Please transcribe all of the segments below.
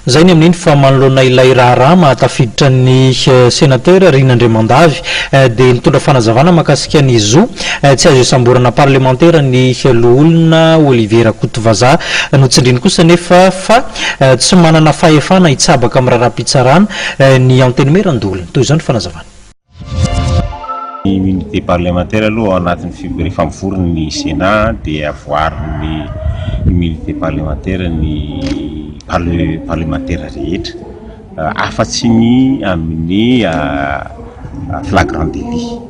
zay ny amin'iny fa manoloana ilay raharaha mahatafiditra ny sénateur Rinandriamandavy dia mitondra fanazavana mahakasika ny zo tsy azo isamborana parlementaire ny loholona Olivier Rakotovaza notsindriny kosa nefa fa tsy manana fahefana hitsabaka amin'ny raharaham-pitsarana ny anteny merandolona toy izao ny fanazavana. Ny immunité parlementaire aloha anatin'ny rehefa mivorona ny Sénat dia avoariny immunité parlementaire ny parlementaire rehetra afa-tsy ny amin'ny flagrant délit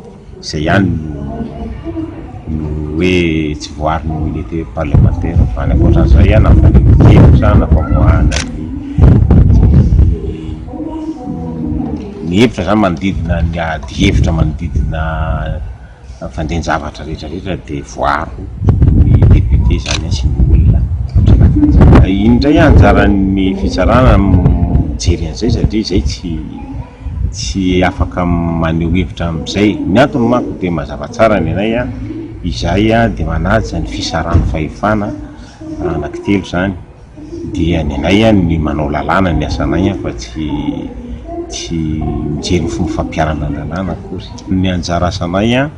izay ihany no hoe tsy voariny immunité parlementaire fa ny ankoatran'izay ihany amin'ny hevitra na famoahana ny hevitra zany manodidina ny ady hevitra manodidina fandehan-javatra rehetrarehetra dia voaro ny député zany sy ny olona. Indray anjaran'ny fitsarana mijery an'izay satria izay tsy afaka maneho hevitra amin'izay. Ny antony manko dia mazava tsara ny anay izay dia manaja ny fisarany fahefana anankitelo zany dia ny anay ny manao lalàna ny asanay fa tsy mijery ny fomba fampiarana an-dalàna akory. Ny anjara asanay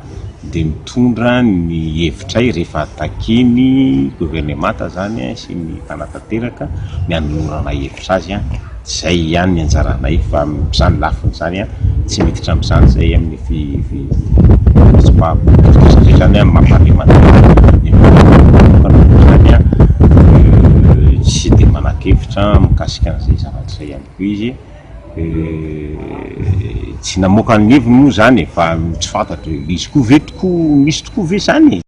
dia mitondra ny hevitray rehefa takiny gouvernemanta zany sy ny fanatanteraka ny anolorana hevitra azy zay ihany ny anjaranay fa zany lafiny zany tsy miditra amin'izany zay amin'ny zany amin'ny mampahalemana tsy dia manan-kevitra mikasika an'izay zavatra zay ihany koa izy tsy namoaka ny heviny moa zany fa tsy fantatro izy koa ve tokoa misy tokoa ve zany